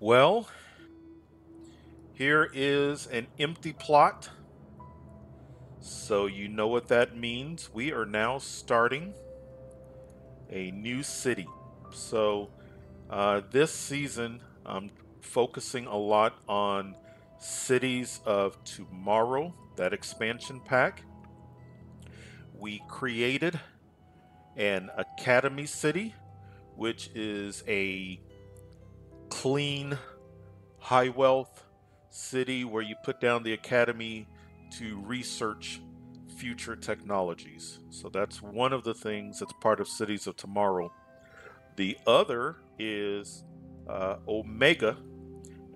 Well, here is an empty plot. So you know what that means. We are now starting a new city. So this season, I'm focusing a lot on cities of tomorrow, that expansion pack. We created an academy city, which is a clean, high wealth city where you put down the academy to research future technologies. So that's one of the things that's part of Cities of Tomorrow. The other is Omega,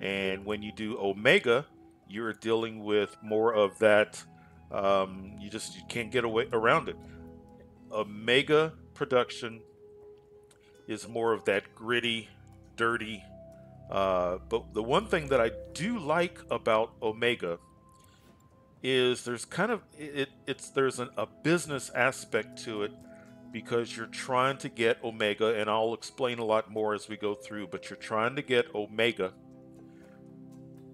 and when you do Omega, you're dealing with more of that. You can't get away around it. Omega production is more of that gritty, dirty. But the one thing that I do like about Omega is there's kind of it's there's a business aspect to it because you're trying to get Omega, and I'll explain a lot more as we go through, but you're trying to get Omega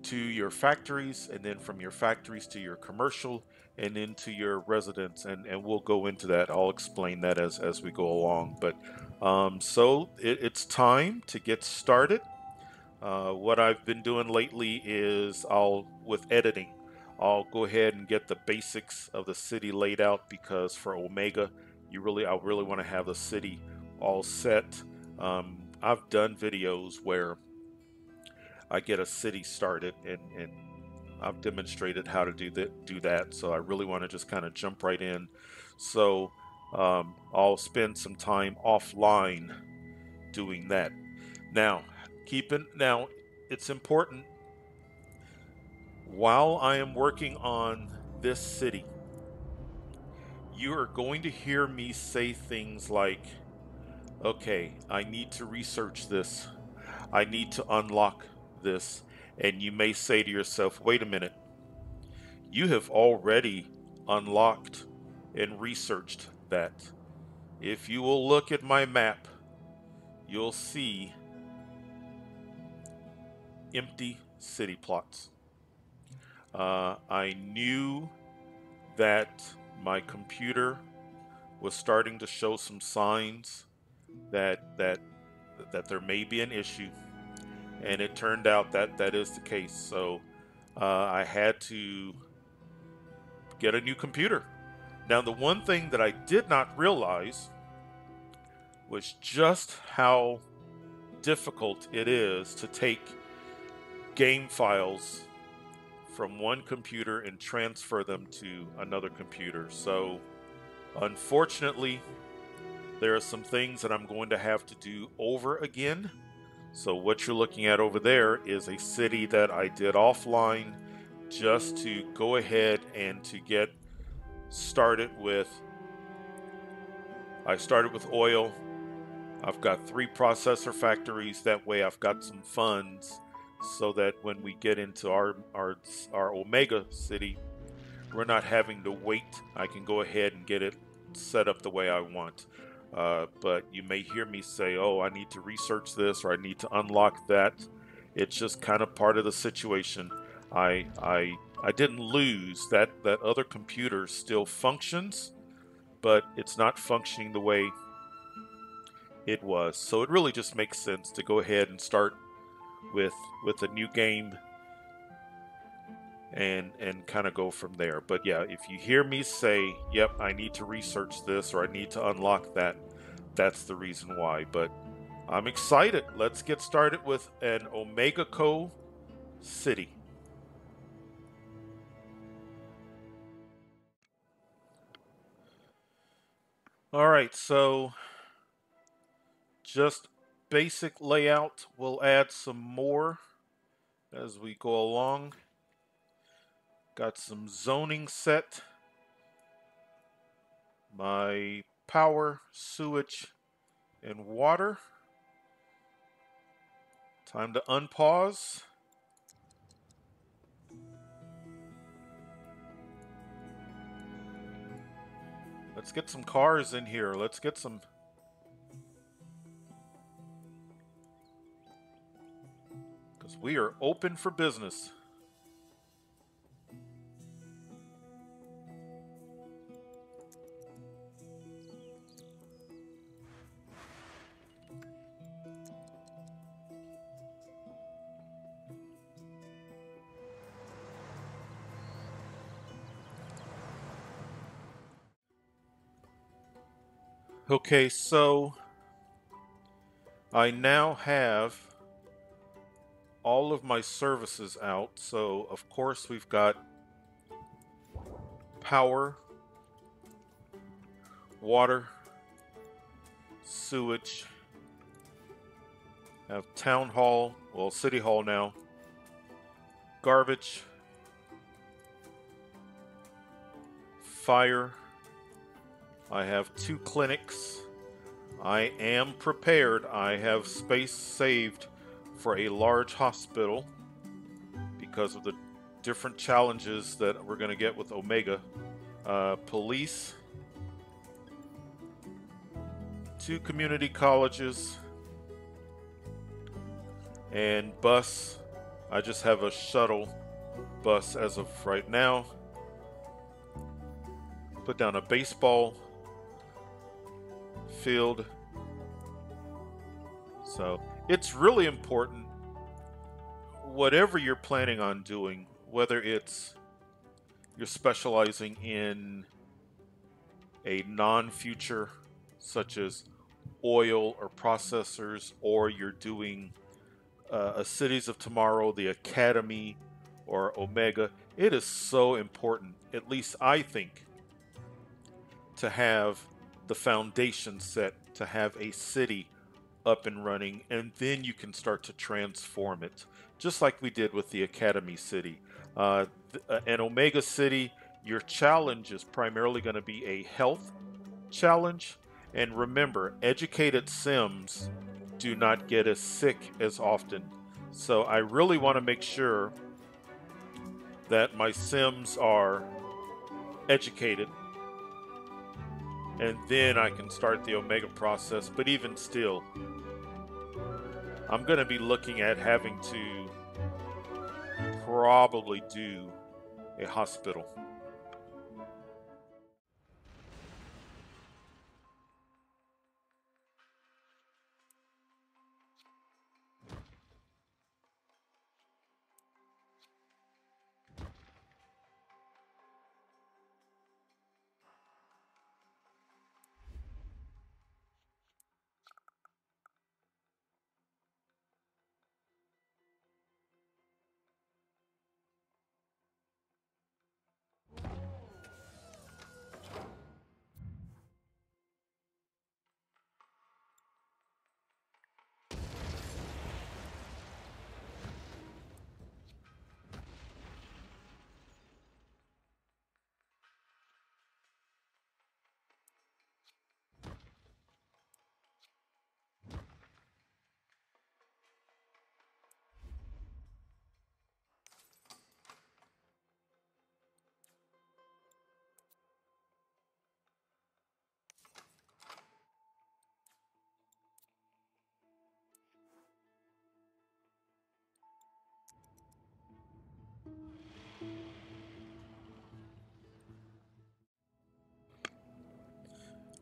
to your factories, and then from your factories to your commercial, and into your residence, and we'll go into that. I'll explain that as we go along. But it's time to get started. What I've been doing lately is with editing, I'll go ahead and get the basics of the city laid out because for Omega, I really want to have the city all set. I've done videos where I get a city started and I've demonstrated how to do that. So I really want to just kind of jump right in. So I'll spend some time offline doing that. Now, now it's important while I am working on this city, you are going to hear me say things like, okay, I need to research this. I need to unlock this. And you may say to yourself, wait a minute, you have already unlocked and researched that. If you will look at my map, you'll see empty city plots. I knew that my computer was starting to show some signs that there may be an issue, and it turned out that that is the case. So I had to get a new computer. Now, the one thing that I did not realize was just how difficult it is to take game files from one computer and transfer them to another computer. So, unfortunately, there are some things that I'm going to have to do over again. So, what you're looking at over there is a city that I did offline just to go ahead and to get started with. I started with oil. I've got 3 processor factories. That way, I've got some funds so that when we get into our Omega city, we're not having to wait. I can go ahead and get it set up the way I want. But you may hear me say, oh, I need to research this or I need to unlock that. It's just kind of part of the situation. I didn't lose that other computer still functions, but it's not functioning the way it was. So it really just makes sense to go ahead and start with a new game and kind of go from there. But yeah, if you hear me say, yep, I need to research this or I need to unlock that, that's the reason why. But I'm excited. Let's get started with an OmegaCo CIty. All right, so just basic layout. We'll add some more as we go along. Got some zoning set. My power, sewage, and water. Time to unpause. Let's get some cars in here. Let's get some. because we are open for business. Okay, so I now have all of my services out. So, of course, we've got power, water, sewage, have town hall, well, city hall now, garbage, fire. I have 2 clinics. I am prepared. I have space saved for a large hospital because of the different challenges that we're going to get with Omega. Police, 2 community colleges, and bus. I just have a shuttle bus as of right now. Put down a baseball field. So it's really important, whatever you're planning on doing, whether it's you're specializing in a non-future such as oil or processors, or you're doing a Cities of Tomorrow, the Academy, or Omega, it is so important, at least I think, to have the foundation set, to have a city up and running, and then you can start to transform it, just like we did with the Academy City. And Omega City, your challenge is primarily going to be a health challenge. And remember, educated Sims do not get as sick as often. So I really want to make sure that my Sims are educated, and then I can start the Omega process. But even still, I'm going to be looking at having to probably do a hospital.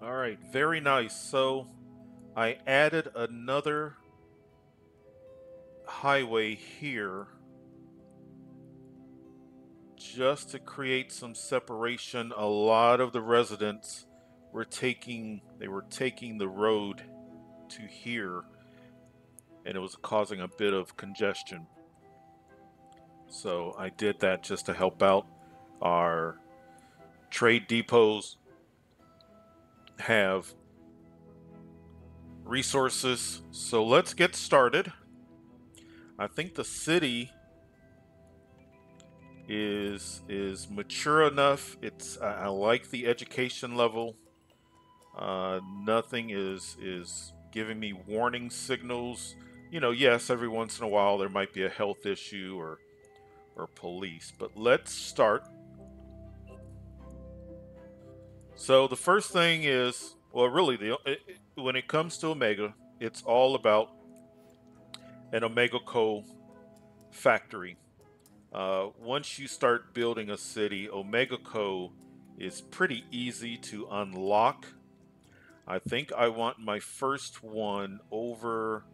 All right, very nice. So I added another highway here just to create some separation. A lot of the residents were taking the road to here, and it was causing a bit of congestion. So I did that just to help out. Our trade depots have resources. So let's get started. I think the city is mature enough. I like the education level. Nothing is giving me warning signals. You know, yes, every once in a while there might be a health issue or police, but let's start. So the first thing is, well, really, when it comes to Omega, it's all about an OmegaCo factory. Once you start building a city, OmegaCo is pretty easy to unlock. I think I want my first one over.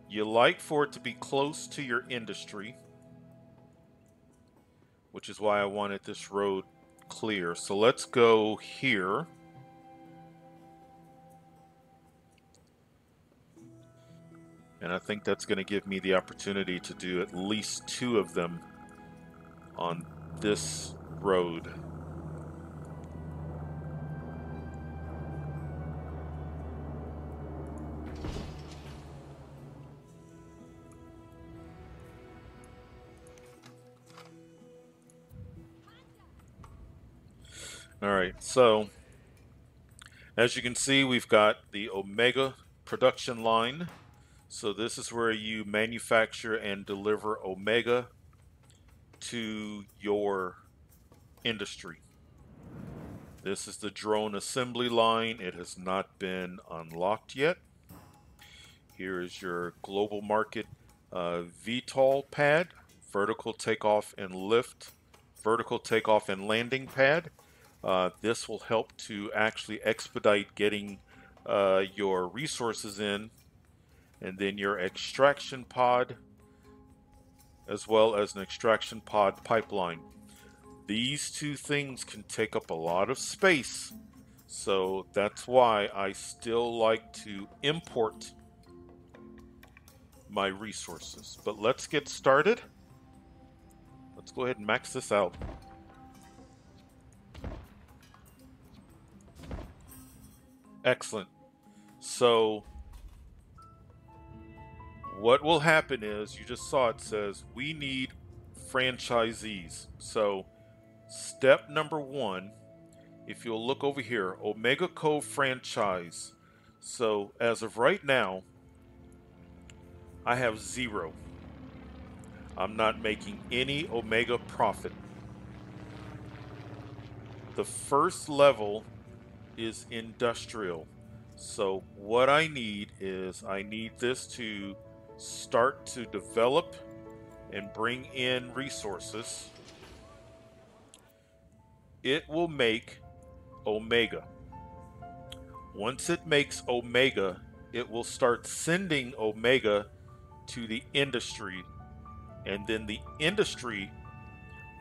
You like for it to be close to your industry, which is why I wanted this road clear. So let's go here. And I think that's going to give me the opportunity to do at least 2 of them on this road. All right, so as you can see, we've got the Omega production line. So this is where you manufacture and deliver Omega to your industry. This is the drone assembly line. It has not been unlocked yet. Here is your global market VTOL pad, vertical takeoff and lift, vertical takeoff and landing pad. This will help to actually expedite getting your resources in, and then your extraction pod, as well as an extraction pod pipeline. These 2 things can take up a lot of space, so that's why I still like to import my resources. But let's get started. Let's go ahead and max this out. Excellent. So what will happen is, you just saw it says we need franchisees. So step number 1, if you'll look over here, OmegaCo franchise. So as of right now, I have 0. I'm not making any Omega profit. The first level is industrial. So what I need is, I need this to start to develop and bring in resources. It will make Omega. Once it makes Omega, it will start sending Omega to the industry, and then the industry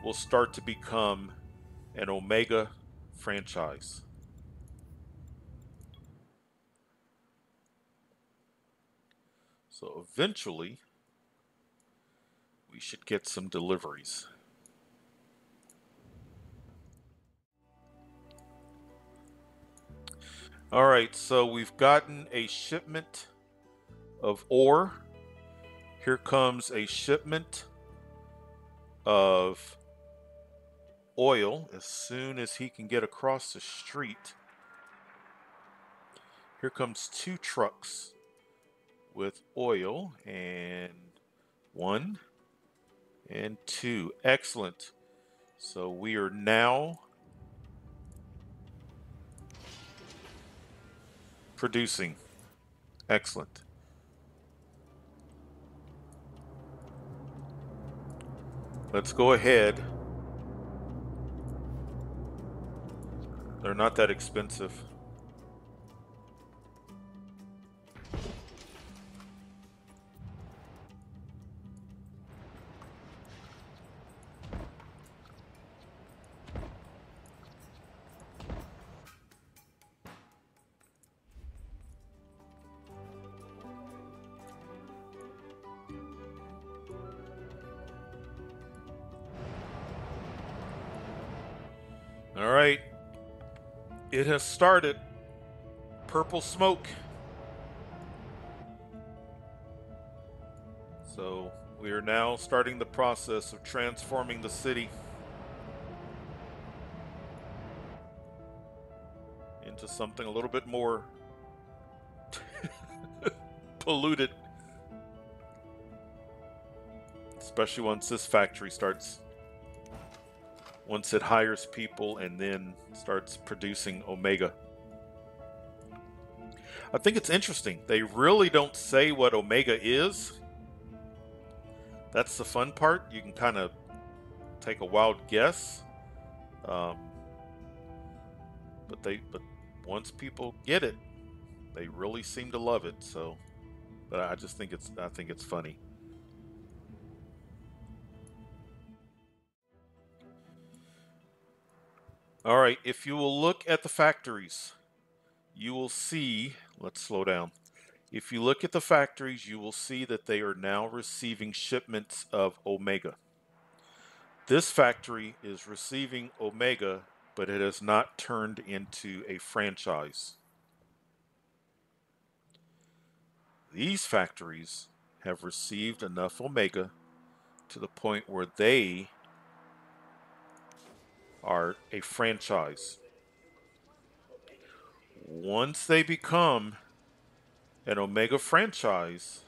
will start to become an Omega franchise. So eventually, we should get some deliveries. All right, so we've gotten a shipment of ore. Here comes a shipment of oil as soon as he can get across the street. Here comes 2 trucks with oil, and 1 and 2. Excellent. So we are now producing. Excellent. Let's go ahead. They're not that expensive. All right. It has started. Purple smoke. So we are now starting the process of transforming the city into something a little bit more polluted. Especially once this factory starts, once it hires people and then starts producing Omega. I think it's interesting. They really don't say what Omega is. That's the fun part. You can kind of take a wild guess, um, but once people get it, they really seem to love it. So, but I just think it's funny. All right, if you will look at the factories, you will see. Let's slow down. If you look at the factories, you will see that they are now receiving shipments of Omega. This factory is receiving Omega, but it has not turned into a franchise. These factories have received enough Omega to the point where they are a franchise. Once they become an Omega franchise,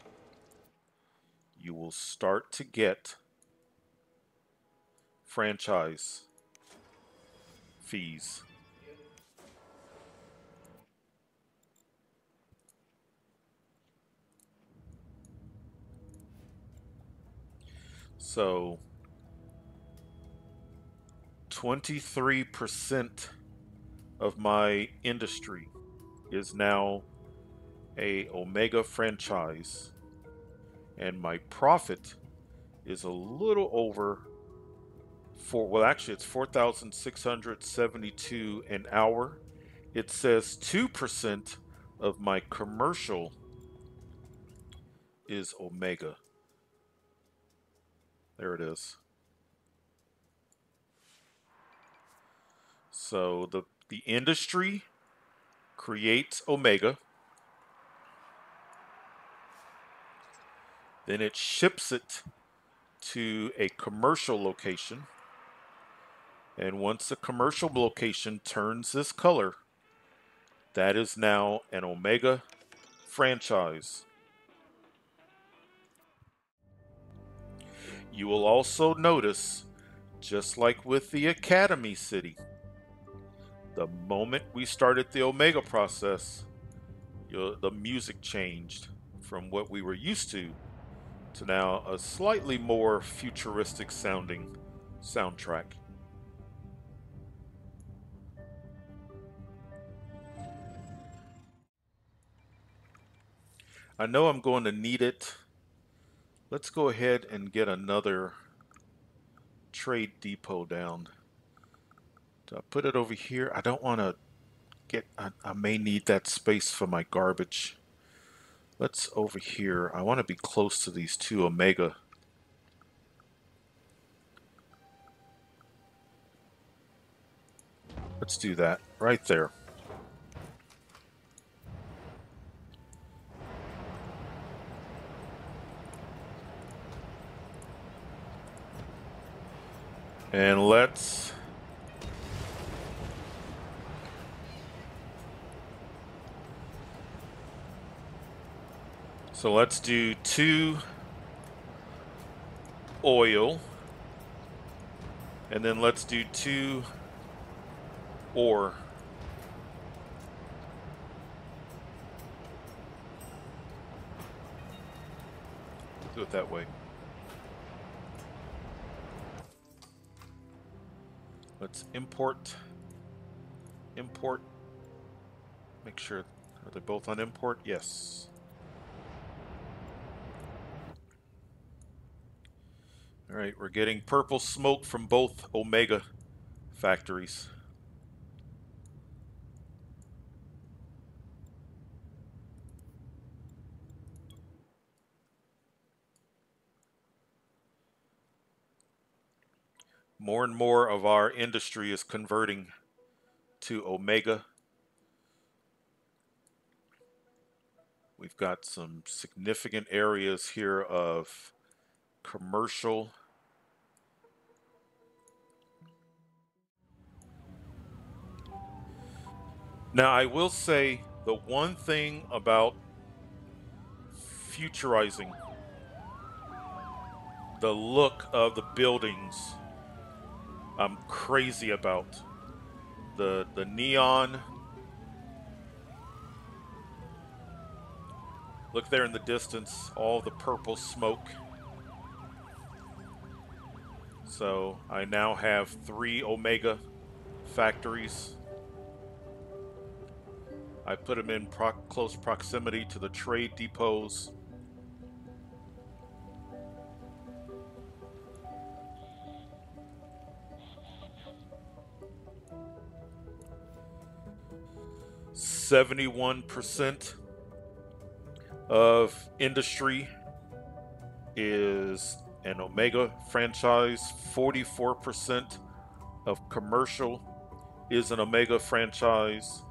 you will start to get franchise fees. So 23% of my industry is now a Omega franchise, and my profit is a little over well, actually it's 4,672 an hour. It says 2% of my commercial is Omega. There it is. So the industry creates Omega, then it ships it to a commercial location, and once the commercial location turns this color, that is now an Omega franchise. You will also notice, just like with the Academy City, the moment we started the Omega process, the music changed from what we were used to now a slightly more futuristic sounding soundtrack. I know I'm going to need it. Let's go ahead and get another trade depot down. Do I put it over here? I don't want to I may need that space for my garbage. Let's over here. I want to be close to these two Omega. Let's do that right there. And let's do 2 oil, and then let's do 2 ore. Do it that way. Let's import. Make sure, are they both on import? Yes. All right, we're getting purple smoke from both Omega factories. More and more of our industry is converting to Omega. We've got some significant areas here of commercial. Now, I will say the one thing about futurizing the look of the buildings I'm crazy about. The neon. Look there in the distance, all the purple smoke. So I now have 3 Omega factories. I put them in close proximity to the trade depots. %71 of industry is an Omega franchise. 44% of commercial is an Omega franchise.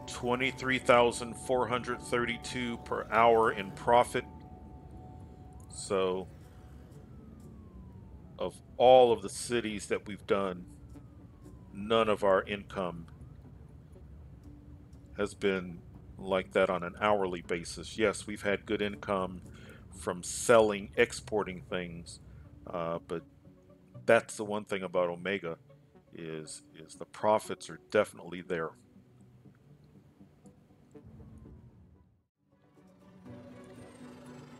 23,432 per hour in profit. So, of all of the cities that we've done, none of our income has been like that on an hourly basis. Yes, we've had good income from selling, exporting things, but that's the one thing about Omega is the profits are definitely there.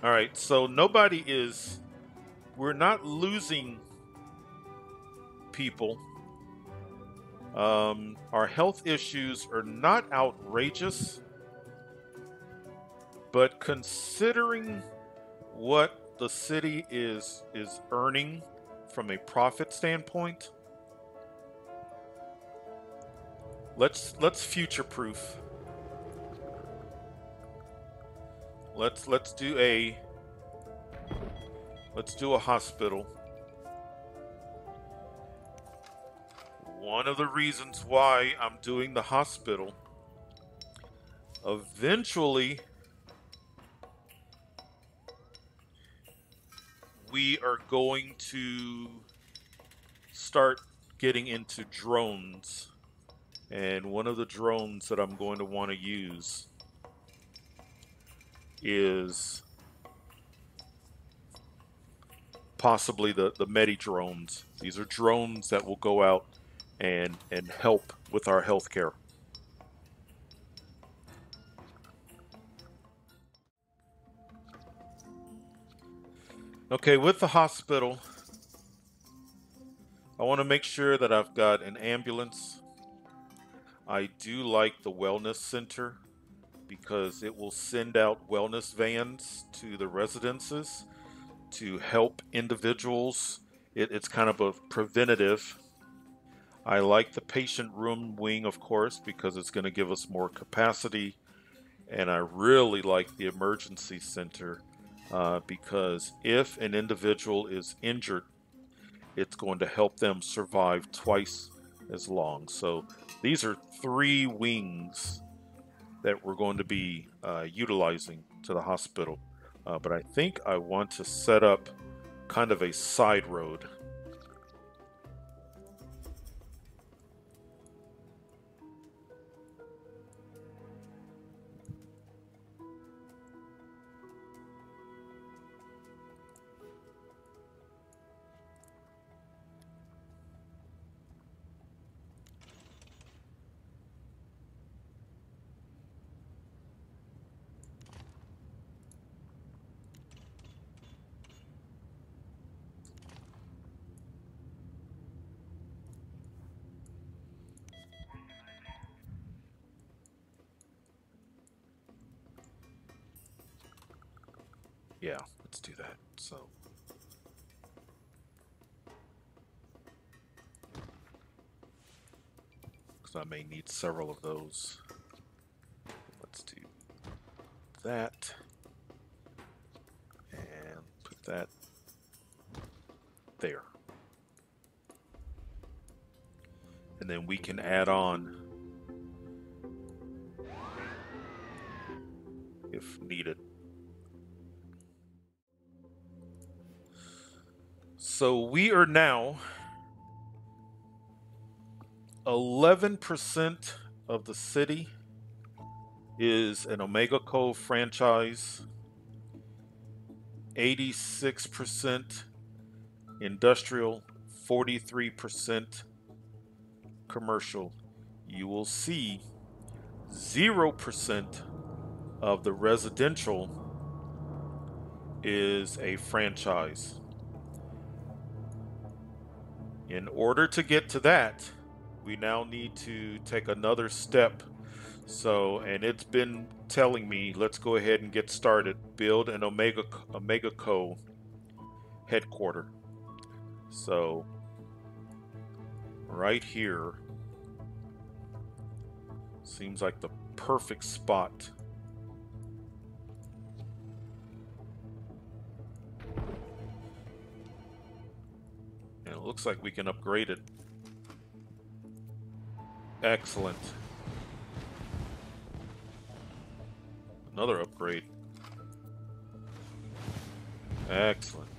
All right, so we're not losing people. Our health issues are not outrageous, but considering what the city is earning from a profit standpoint, let's future proof. Let's do a hospital. One of the reasons why I'm doing the hospital, eventually we are going to start getting into drones. And one of the drones that I'm going to want to use is possibly the Medi drones. These are drones that will go out and help with our healthcare. Okay, with the hospital, I want to make sure that I've got an ambulance. I do like the wellness center because it will send out wellness vans to the residences to help individuals. It's kind of a preventative. I like the patient room wing, of course, because it's going to give us more capacity. And I really like the emergency center because if an individual is injured, it's going to help them survive twice as long. So these are 3 wings that we're going to be utilizing to the hospital. But I think I want to set up kind of a side road. Yeah, let's do that. So because I may need several of those. Let's do that and put that there. And then we can add on if needed. So we are now 11% of the city is an OmegaCo franchise, 86% industrial, 43% commercial. You will see 0% of the residential is a franchise. In order to get to that, we now need to take another step. So, and it's been telling me, let's go ahead and get started. Build an OmegaCo headquarter. So, right here seems like the perfect spot. And it looks like we can upgrade it. Excellent. Another upgrade. Excellent.